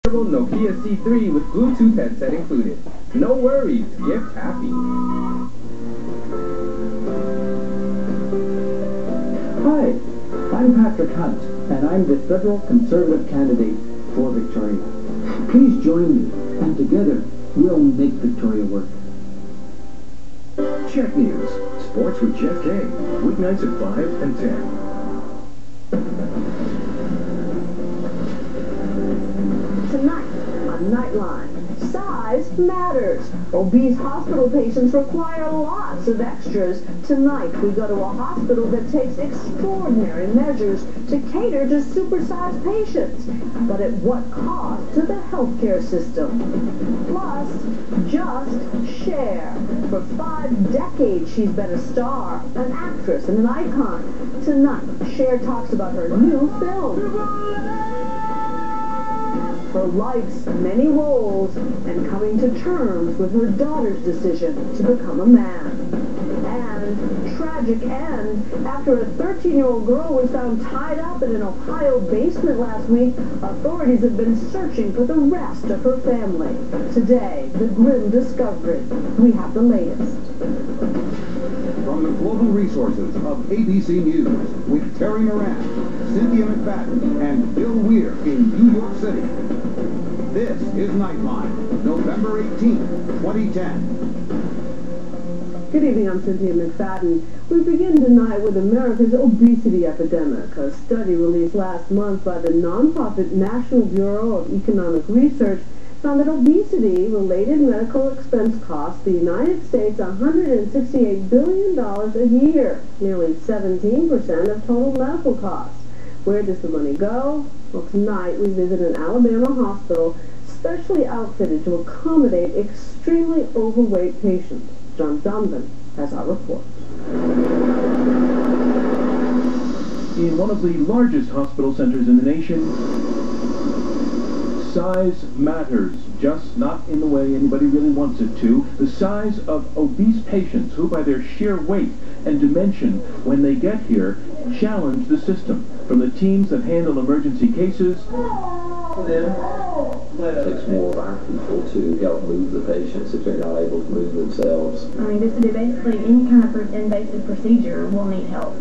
Nokia C3 with Bluetooth headset included. No worries, gift happy. Hi, I'm Patrick Hunt, and I'm the federal conservative candidate for Victoria. Please join me, and together we'll make Victoria work. CHEK News, sports with Jeff K. Weeknights at 5 and 10. Tonight on Nightline, size matters. Obese hospital patients require lots of extras. Tonight we go to a hospital that takes extraordinary measures to cater to supersized patients. But at what cost to the healthcare system? Plus, just Cher. For 5 decades she's been a star, an actress, and an icon. Tonight, Cher talks about her new film. Her life's many roles, and coming to terms with her daughter's decision to become a man. And tragic end. After a 13-year-old girl was found tied up in an Ohio basement last week, authorities have been searching for the rest of her family. Today, the grim discovery. We have the latest. From the global resources of ABC News, with Terry Moran, Cynthia McFadden, and Bill Weir in New York City. This is Nightline, November 18th, 2010. Good evening, I'm Cynthia McFadden. We begin tonight with America's obesity epidemic. A study released last month by the nonprofit National Bureau of Economic Research found that obesity-related medical expense costs the United States $168 billion a year, nearly 17% of total medical costs. Where does the money go? Well, tonight we visit an Alabama hospital specially outfitted to accommodate extremely overweight patients. John Donovan has our report. In one of the largest hospital centers in the nation, size matters, just not in the way anybody really wants it to. The size of obese patients who, by their sheer weight and dimension when they get here, challenge the system. From the teams that handle emergency cases, it takes more of our people to help move the patients if they're not able to move themselves. I mean, just to do basically any kind of invasive procedure will need help.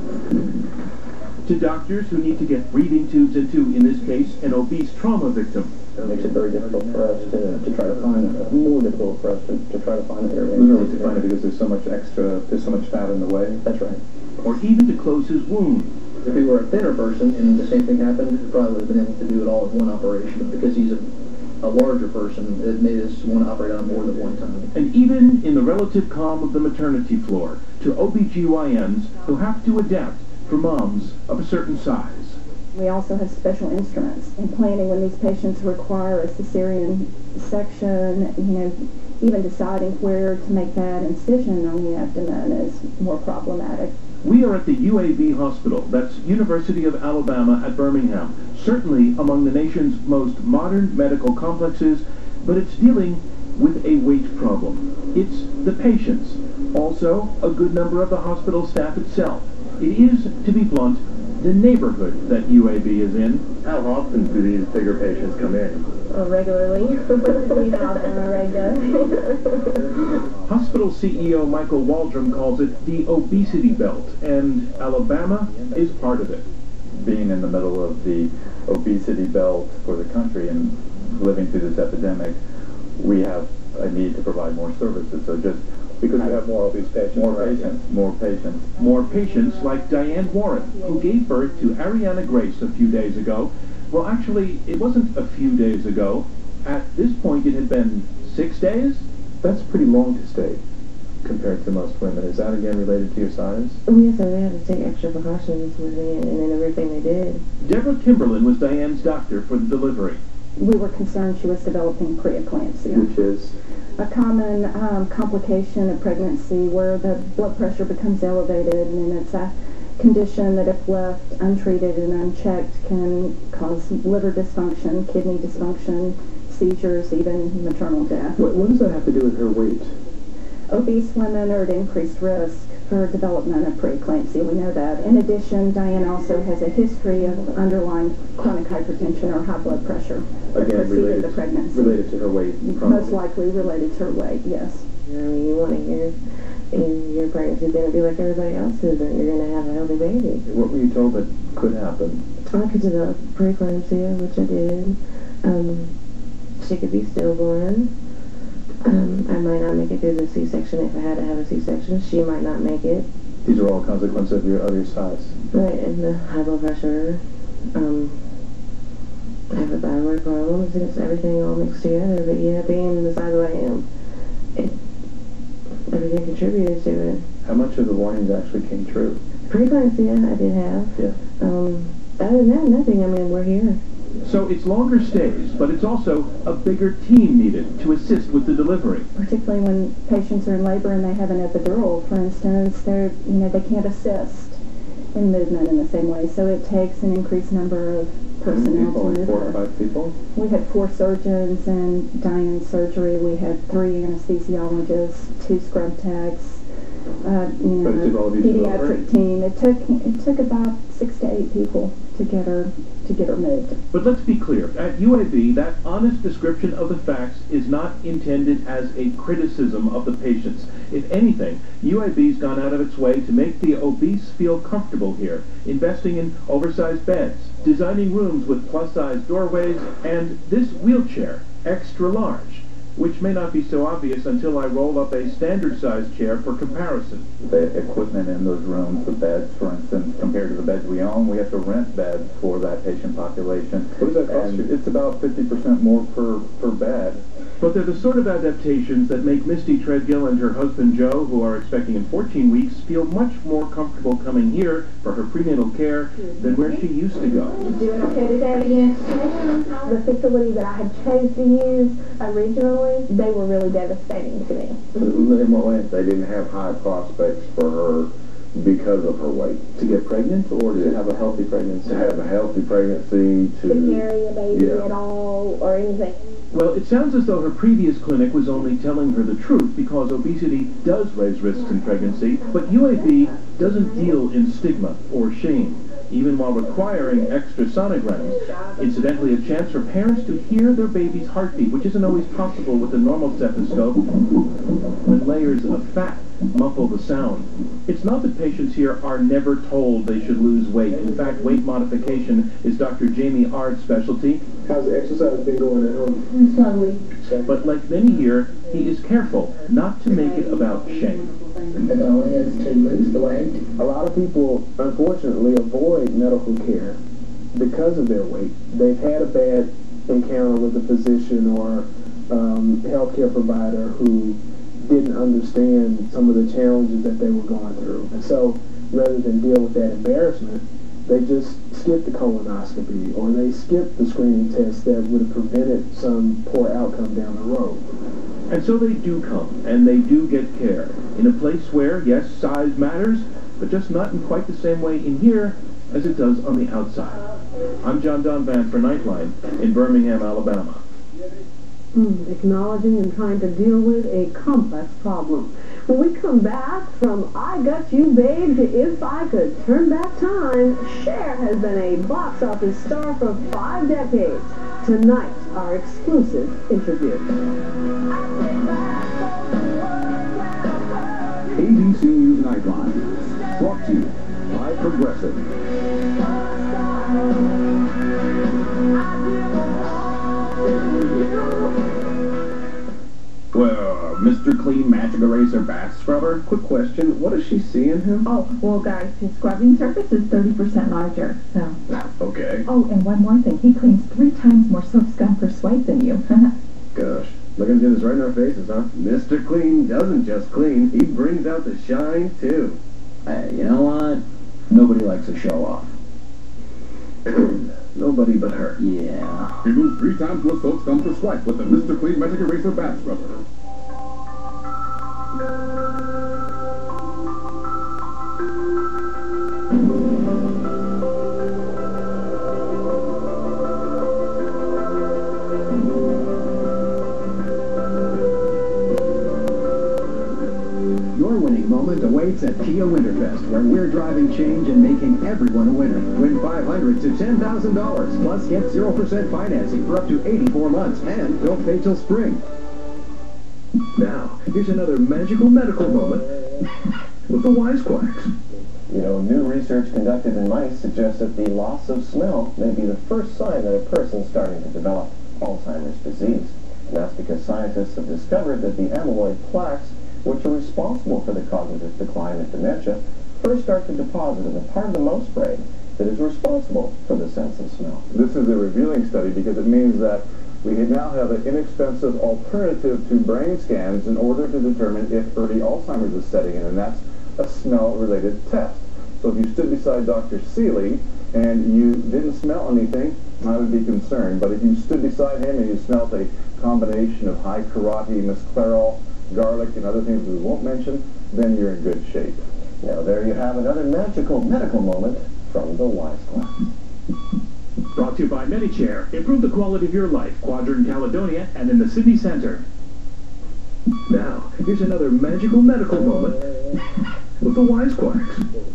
to doctors who need to get breathing tubes into, in this case, an obese trauma victim. It makes it very difficult for us to try to find it, more difficult for us to try to find the area. Literally to find it because there's so much fat in the way. That's right. Or even to close his wound. If he were a thinner person and the same thing happened, he probably would have been able to do it all in one operation. But because he's a larger person, it made us want to operate on more than one time. And even in the relative calm of the maternity floor, to OBGYNs who have to adapt for moms of a certain size. We also have special instruments in planning when these patients require a cesarean section, even deciding where to make that incision on the abdomen is more problematic. We are at the UAB Hospital, that's University of Alabama at Birmingham, certainly among the nation's most modern medical complexes, but it's dealing with a weight problem. It's the patients, also a good number of the hospital staff itself. It is, to be blunt, the neighborhood that UAB is in. How often do these bigger patients come in? Regularly. Hospital CEO Michael Waldron calls it the obesity belt, and Alabama is part of it. Being in the middle of the obesity belt for the country and living through this epidemic, we have a need to provide more services. So just because we have more obese patients, more patients like Diane Warren, who gave birth to Ariana Grace a few days ago. Well, actually, it wasn't a few days ago. At this point, it had been 6 days. That's pretty long to stay compared to most women. Is that again related to your size? Yes, so they had to take extra precautions with it and in everything they did. Deborah Kimberlin was Diane's doctor for the delivery. We were concerned she was developing preeclampsia, which is a common complication of pregnancy where the blood pressure becomes elevated, and it's a condition that if left untreated and unchecked can cause liver dysfunction, kidney dysfunction, seizures, even maternal death. What does that have to do with her weight? Obese women are at increased risk for development of preeclampsia. We know that. In addition, Diane also has a history of underlying chronic hypertension or high blood pressure that preceded the pregnancy. Related to her weight, probably. Most likely related to her weight, yes. I mean, you want to hear your pregnancy's going to be like everybody else's, and you're going to have a healthy baby. What were you told that could happen? I could develop preeclampsia, which I did. She could be stillborn. I might not make it through the C-section if I had to have a C-section. She might not make it. These are all consequences of your size. Right, and the high blood pressure. I have a thyroid problem. It's everything all mixed together. But yeah, being the size I am, everything contributed to it. How much of the warnings actually came true? Preeclampsia I did have. Yeah. Other than that, nothing. I mean, we're here. So it's longer stays, but it's also a bigger team needed to assist with the delivery. Particularly when patients are in labor and they have an epidural, for instance, they can't assist in movement in the same way. So it takes an increased number of personnel to move. 4 or 5 people? We had 4 surgeons in Diane's surgery. We had 3 anesthesiologists, 2 scrub techs, pediatric team. It took about 6 to 8 people to get her moved. But let's be clear, at UAB, that honest description of the facts is not intended as a criticism of the patients. If anything, UAB's gone out of its way to make the obese feel comfortable here, investing in oversized beds, designing rooms with plus-size doorways, and this wheelchair, extra large, which may not be so obvious until I roll up a standard-sized chair for comparison. The equipment in those rooms, the beds, for instance, compared to the beds we own, we have to rent beds for that patient population. What does that cost you? It's about 50% more per bed. But they're the sort of adaptations that make Misty Treadgill and her husband Joe, who are expecting in 14 weeks, feel much more comfortable coming here for her prenatal care than where she used to go. Doing okay today? Yes. The facility that I had chose to use originally, they were really devastating to me. In what way? They didn't have high prospects for her because of her weight. To get pregnant or to have a healthy pregnancy? To have a healthy pregnancy, to carry a baby at all or anything. Well, it sounds as though her previous clinic was only telling her the truth because obesity does raise risks in pregnancy, but UAB doesn't deal in stigma or shame, even while requiring extra sonograms. Incidentally, a chance for parents to hear their baby's heartbeat, which isn't always possible with a normal stethoscope, when layers of fat muffle the sound. It's not that patients here are never told they should lose weight. In fact, weight modification is Dr. Jamie Ard's specialty. How's the exercise been going at home? Slowly. But like many here, he is careful not to make it about shame. The goal is to lose the weight. A lot of people, unfortunately, avoid medical care because of their weight. They've had a bad encounter with a physician or healthcare provider who didn't understand some of the challenges that they were going through. And so, rather than deal with that embarrassment, they just skip the colonoscopy or they skip the screening test that would have prevented some poor outcome down the road. And so they do come, and they do get care, in a place where, yes, size matters, but just not in quite the same way in here as it does on the outside. I'm John Donvan for Nightline in Birmingham, Alabama. Acknowledging and trying to deal with a complex problem. When we come back from I Got You Babe to If I Could Turn Back Time, Cher has been a box office star for 5 decades. Tonight, our exclusive interview. ABC News Nightline, brought to you by Progressive. Well, Mr. Clean Magic Eraser Bath Scrubber, quick question, what does she see in him? Oh, well guys, his scrubbing surface is 30% larger, so. Okay. Oh, and one more thing, he cleans 3 times more soap scum per swipe than you. Gosh, looking to do this right in our faces, huh? Mr. Clean doesn't just clean, he brings out the shine, too. You know what? Nobody likes a show-off. Nobody but her. Yeah. Remove 3 times more soap scum per swipe with the Mr. Clean Magic Eraser Bath Scrubber. Your winning moment awaits It's at Kia Winterfest, where we're driving change and making everyone a winner. Win $500 to $10,000, plus get 0% financing for up to 84 months, and don't pay till spring. Now, here's another magical medical moment with the Wisecracks. You know, new research conducted in mice suggests that the loss of smell may be the first sign that a person's starting to develop Alzheimer's disease. And that's because scientists have discovered that the amyloid plaques, which are responsible for the cognitive decline of dementia, first start to deposit in the part of the mouse brain that is responsible for the sense of smell. This is a revealing study because it means that we now have an inexpensive alternative to brain scans in order to determine if early Alzheimer's is setting in, and that's a smell-related test. So if you stood beside Dr. Seeley and you didn't smell anything, I would be concerned. But if you stood beside him and you smelled a combination of high karate, mesclarol, garlic, and other things we won't mention, then you're in good shape. Now there you have another magical medical moment from the Wisecracks. Brought to you by MediChair. Improve the quality of your life. Quadrant Caledonia and in the Sydney Center. Now, here's another magical medical moment with the Wisecracks.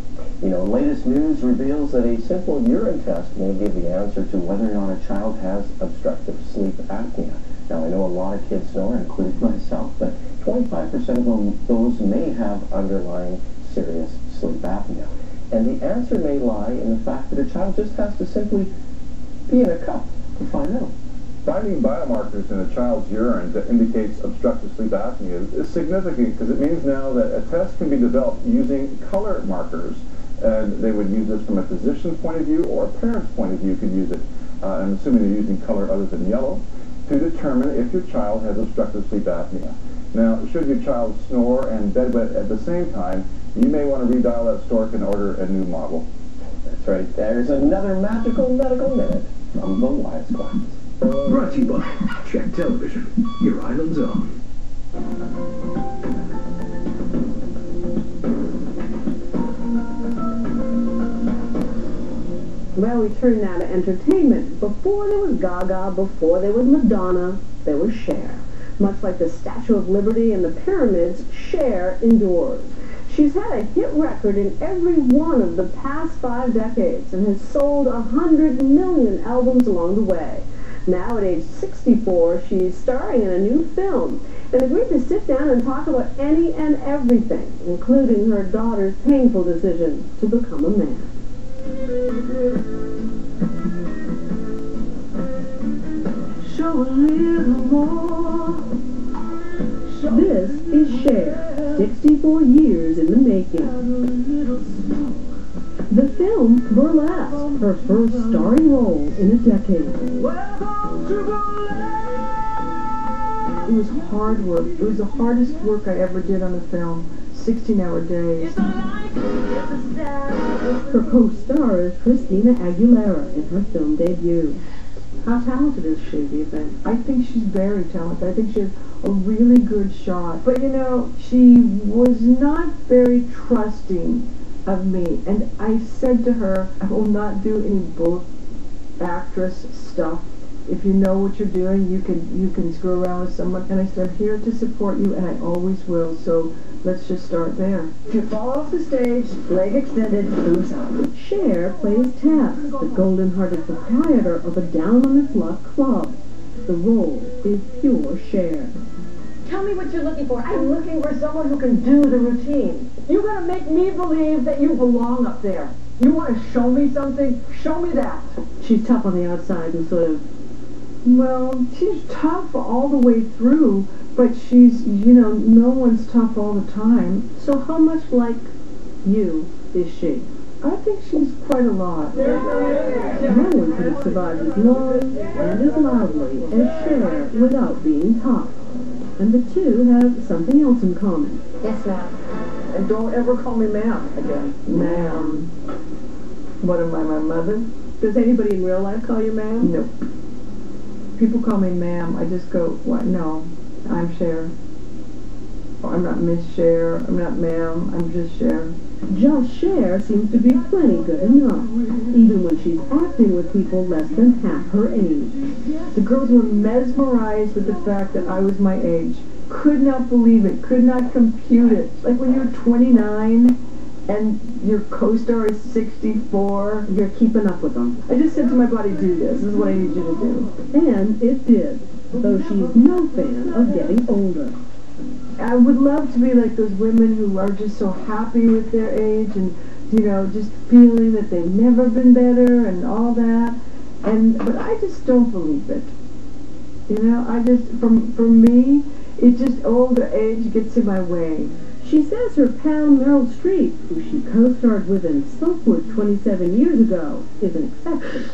You know, latest news reveals that a simple urine test may give the answer to whether or not a child has obstructive sleep apnea. Now, I know a lot of kids snore, including myself, but 25% of those may have underlying serious sleep apnea. And the answer may lie in the fact that a child just has to simply pee in a cup to find out. Finding biomarkers in a child's urine that indicates obstructive sleep apnea is significant because it means now that a test can be developed using color markers. And they would use this from a physician's point of view or a parent's point of view could use it. I'm assuming they're using color other than yellow to determine if your child has obstructive sleep apnea. Now, should your child snore and bedwet at the same time, you may want to redial that stork and order a new model. That's right. There's another magical medical minute from the Wisecracks. Brought to you by CHEK Television, your island's own. Well, we turn now to entertainment. Before there was Gaga, before there was Madonna, there was Cher. Much like the Statue of Liberty and the pyramids, Cher endures. She's had a hit record in every one of the past 5 decades and has sold 100 million albums along the way. Now at age 64, she's starring in a new film and agreed to sit down and talk about any and everything, including her daughter's painful decision to become a man. Show a little more. This is Cher, 64 years in the making. The film Burlesque, her first starring role in a decade. It was hard work. It was the hardest work I ever did on a film. 16-hour days. Her co-star is Christina Aguilera in her film debut. How talented is she, do you think? I think she's very talented. I think she has a really good shot. But, you know, she was not very trusting of me. And I said to her, I will not do any book actress stuff. If you know what you're doing, you can screw around with someone. And I said, I'm here to support you, and I always will. So let's just start there. If you fall off the stage, leg extended, boobs up. Cher plays Tess, the golden-hearted proprietor of a down-on-his-luck club. The role is pure Cher. Tell me what you're looking for. I'm looking for someone who can do the routine. You're going to make me believe that you belong up there. You want to show me something? Show me that. She's tough on the outside and sort of... Well, she's tough all the way through, but she's, you know, no one's tough all the time. So how much like you is she? I think she's quite a lot. No one could have survived as long and as loudly as Cher without being tough. And the two have something else in common. Yes, ma'am. And don't ever call me ma'am again. Ma'am. What am I, my mother? Does anybody in real life call you ma'am? Nope. People call me ma'am. I just go, what? No, I'm Cher. Oh, I'm not Miss Cher. I'm not ma'am. I'm just Cher. Just Cher seems to be plenty good enough, even when she's acting with people less than half her age. The girls were mesmerized with the fact that I was my age. could not believe it, could not compute it. Like when you're 29 and your co-star is 64. You're keeping up with them. I just said to my body, do this. This is what I need you to do. And it did, though she's no fan of getting older. I would love to be like those women who are just so happy with their age and, you know, just feeling that they've never been better and all that. But I just don't believe it. You know, I just, for me, it just older age gets in my way. She says her pal Meryl Streep, who she co-starred with in Soapwood 27 years ago, is an exception.